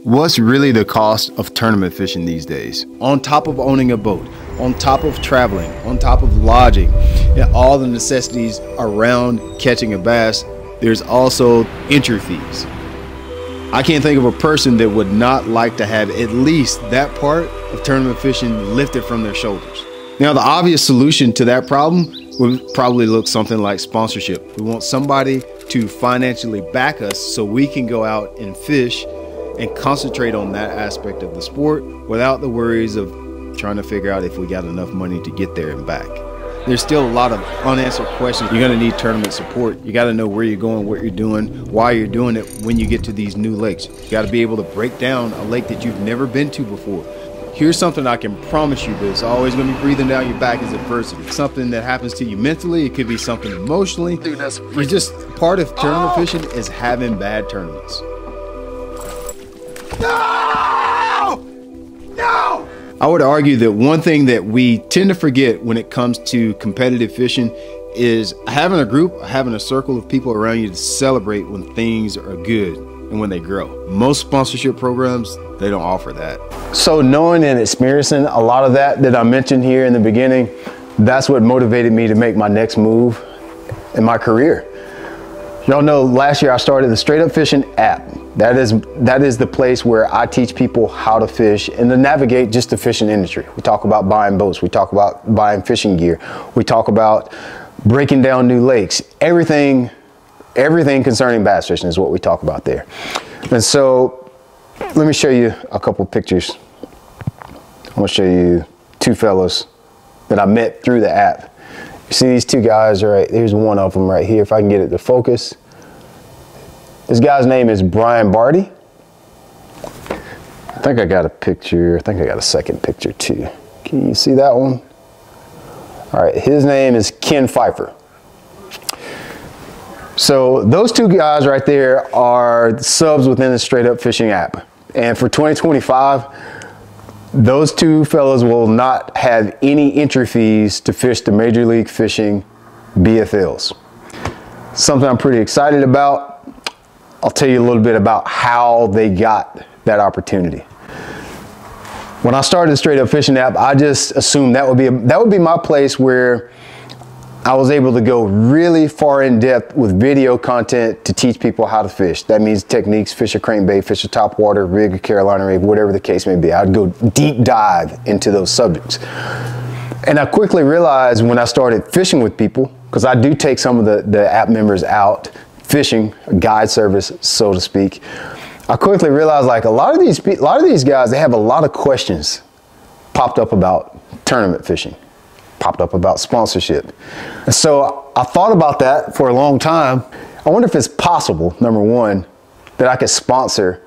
What's really the cost of tournament fishing these days? On top of owning a boat, on top of traveling, on top of lodging, and all the necessities around catching a bass, there's also entry fees. I can't think of a person that would not like to have at least that part of tournament fishing lifted from their shoulders. Now, the obvious solution to that problem would probably look something like sponsorship. We want somebody to financially back us so we can go out and fish and concentrate on that aspect of the sport without the worries of trying to figure out if we got enough money to get there and back. There's still a lot of unanswered questions. You're gonna need tournament support. You gotta know where you're going, what you're doing, why you're doing it when you get to these new lakes. You gotta be able to break down a lake that you've never been to before. Here's something I can promise you that's always gonna be breathing down your back is adversity. Something that happens to you mentally, it could be something emotionally. Dude, that's It's just part of tournament fishing is having bad tournaments. No! No! I would argue that one thing that we tend to forget when it comes to competitive fishing is having a group, having a circle of people around you to celebrate when things are good and when they grow. Most sponsorship programs, they don't offer that. So knowing and experiencing a lot of that I mentioned here in the beginning, that's what motivated me to make my next move in my career. Y'all know last year I started the Straight Up Fishing app. That is the place where I teach people how to fish and to navigate just the fishing industry. We talk about buying boats, we talk about buying fishing gear, we talk about breaking down new lakes. Everything concerning bass fishing is what we talk about there. And so let me show you a couple pictures. I'm gonna show you two fellows that I met through the app. You see these two guys right, here's one of them right here, if I can get it to focus. This guy's name is Brian Barty. I think I got a picture, I think I got a second picture too. Can you see that one? All right, his name is Ken Pfeiffer. So those two guys right there are subs within the Straight Up Fishing app. And for 2025, those two fellows will not have any entry fees to fish the Major League Fishing BFLs. Something I'm pretty excited about. I'll tell you a little bit about how they got that opportunity. When I started the Straight Up Fishing app, I just assumed that would be my place where I was able to go really far in depth with video content to teach people how to fish. That means techniques, fish a crankbait, fish a topwater, rig a Carolina rig, whatever the case may be. I'd go deep dive into those subjects. And I quickly realized when I started fishing with people, because I do take some of the app members out fishing, a guide service, so to speak. I quickly realized like a lot of these guys, they have a lot of questions popped up about tournament fishing, popped up about sponsorship. And so I thought about that for a long time. I wonder if it's possible, number one, that I could sponsor,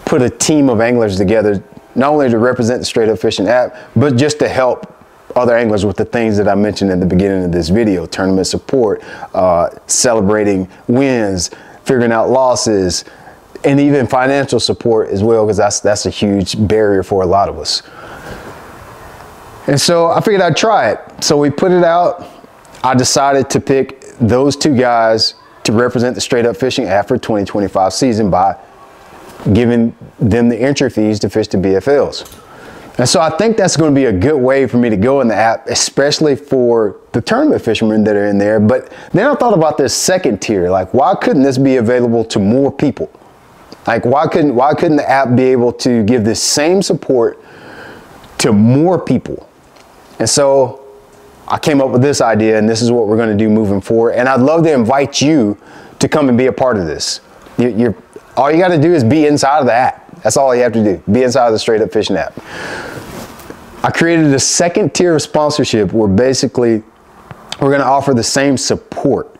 put a team of anglers together, not only to represent the Straight Up Fishing app, but just to help other anglers with the things that I mentioned at the beginning of this video: tournament support, celebrating wins, figuring out losses, and even financial support as well, because that's a huge barrier for a lot of us. And so I figured I'd try it. So we put it out. I decided to pick those two guys to represent the Straight Up Fishing app for 2025 season by giving them the entry fees to fish the BFLs. And so I think that's going to be a good way for me to go in the app, especially for the tournament fishermen that are in there. But then I thought about this second tier, like why couldn't this be available to more people? Like why couldn't the app be able to give this same support to more people? And so I came up with this idea, and this is what we're going to do moving forward. And I'd love to invite you to come and be a part of this. All you got to do is be inside of the app. That's all you have to do. Be inside of the Straight Up Fishing app. I created a second tier of sponsorship where basically we're going to offer the same support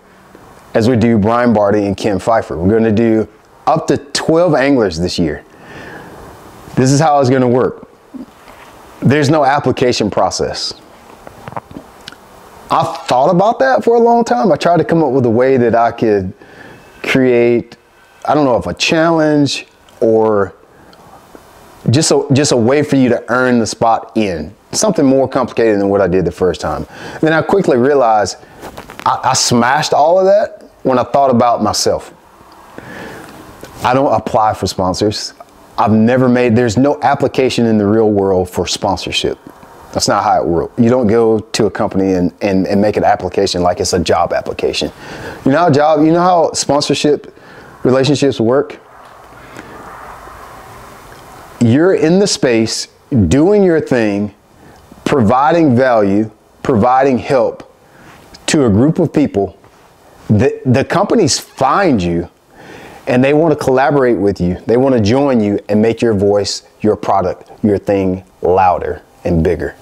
as we do Brian Barty and Ken Pfeiffer. We're going to do up to 12 anglers this year. This is how it's going to work. There's no application process. I thought about that for a long time. I tried to come up with a way that I could create, I don't know if a challenge or just a way for you to earn the spot in. Something more complicated than what I did the first time. And then I quickly realized I smashed all of that when I thought about myself. I don't apply for sponsors. there's no application in the real world for sponsorship. That's not how it works. You don't go to a company and make an application like it's a job application. You know how sponsorship relationships work? You're in the space, doing your thing, providing value, providing help to a group of people. The companies find you and they want to collaborate with you. They want to join you and make your voice, your product, your thing louder and bigger.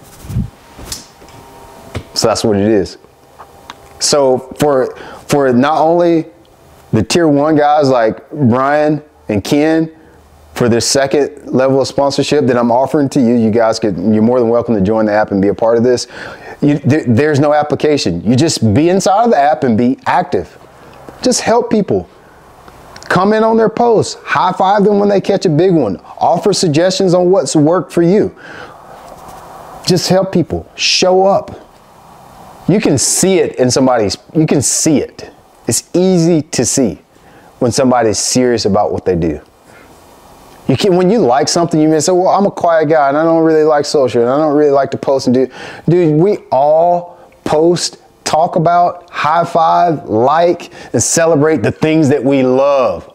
So that's what it is. So for not only the tier 1 guys like Brian and Ken, for this second level of sponsorship that I'm offering to you, you're more than welcome to join the app and be a part of this. There's no application. You just be inside of the app and be active. Just help people. Comment on their posts. High five them when they catch a big one. Offer suggestions on what's worked for you. Just help people. Show up. You can see it in you can see it. It's easy to see when somebody's serious about what they do. When you like something, you may say, well, I'm a quiet guy and I don't really like social and I don't really like to post and do. Dude, we all post, talk about, high five, like, and celebrate the things that we love.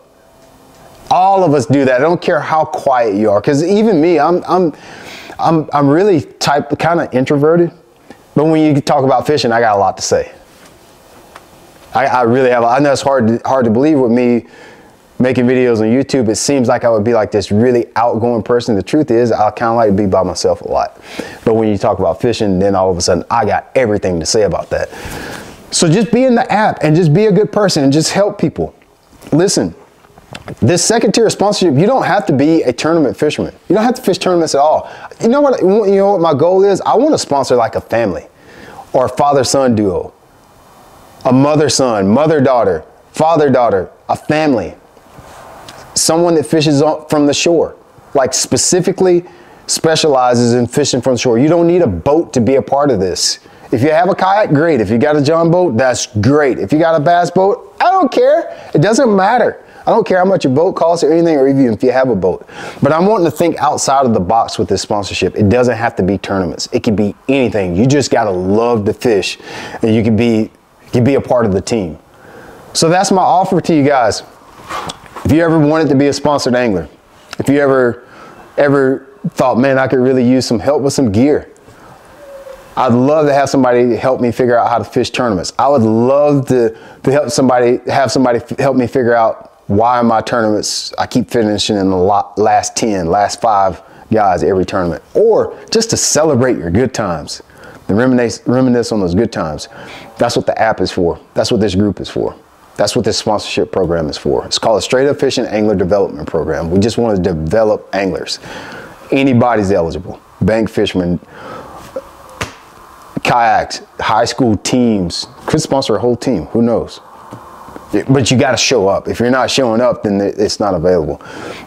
All of us do that. I don't care how quiet you are, because even me, I'm really kind of introverted. But when you talk about fishing, I got a lot to say. I really have. I know it's hard to believe with me making videos on YouTube. It seems like I would be like this really outgoing person. The truth is, I kind of like to be by myself a lot. But when you talk about fishing, then all of a sudden I got everything to say about that. So just be in the app and just be a good person and just help people. Listen, this second tier of sponsorship, you don't have to be a tournament fisherman. You don't have to fish tournaments at all. You know what my goal is? I want to sponsor like a family or a father-son duo, a mother-son, mother-daughter, father-daughter, a family. Someone that fishes from the shore, like specifically specializes in fishing from the shore. You don't need a boat to be a part of this. If you have a kayak, great. If you got a John boat, that's great. If you got a bass boat, I don't care. It doesn't matter. I don't care how much your boat costs or anything, or even if you have a boat. But I'm wanting to think outside of the box with this sponsorship. It doesn't have to be tournaments. It can be anything. You just got to love to fish, and you can be a part of the team. So that's my offer to you guys. If you ever wanted to be a sponsored angler, if you ever thought, man, I could really use some help with some gear, I'd love to have somebody help me figure out how to fish tournaments. I would love to have somebody help me figure out why my tournaments, I keep finishing in the last 10, last 5 guys every tournament, or just to celebrate your good times and reminisce on those good times. That's what the app is for. That's what this group is for. That's what this sponsorship program is for. It's called a Straight Up Fishing Angler Development Program. We just want to develop anglers. Anybody's eligible. Bank fishermen, kayaks, high school teams. Could sponsor a whole team, who knows? But you got to show up. If you're not showing up, then it's not available.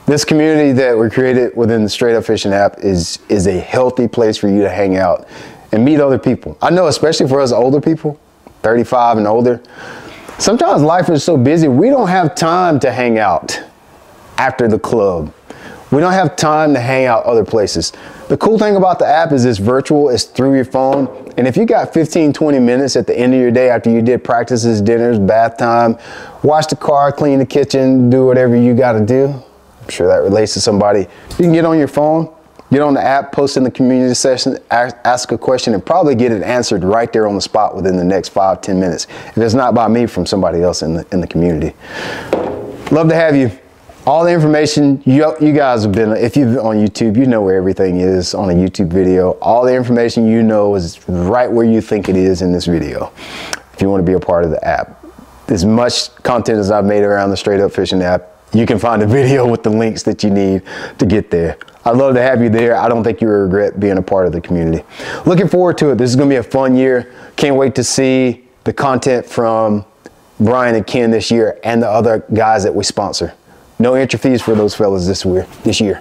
This community that we created within the Straight Up Fishing app is a healthy place for you to hang out and meet other people. I know, especially for us older people, 35 and older, sometimes life is so busy, we don't have time to hang out after the club. We don't have time to hang out other places. The cool thing about the app is it's virtual, it's through your phone. And if you got 15, 20 minutes at the end of your day after you did practices, dinners, bath time, wash the car, clean the kitchen, do whatever you got to do, I'm sure that relates to somebody. You can get on your phone, get on the app, post in the community session, ask a question, and probably get it answered right there on the spot within the next 5, 10 minutes. If it's not by me, from somebody else in the community. Love to have you. All the information, you guys have been, if you're on YouTube, you know where everything is on a YouTube video. All the information you know is right where you think it is in this video. If you want to be a part of the app. As much content as I've made around the Straight Up Fishing app, you can find a video with the links that you need to get there. I'd love to have you there. I don't think you will regret being a part of the community. Looking forward to it. This is going to be a fun year. Can't wait to see the content from Brian and Ken this year and the other guys that we sponsor. No entry fees for those fellas this year.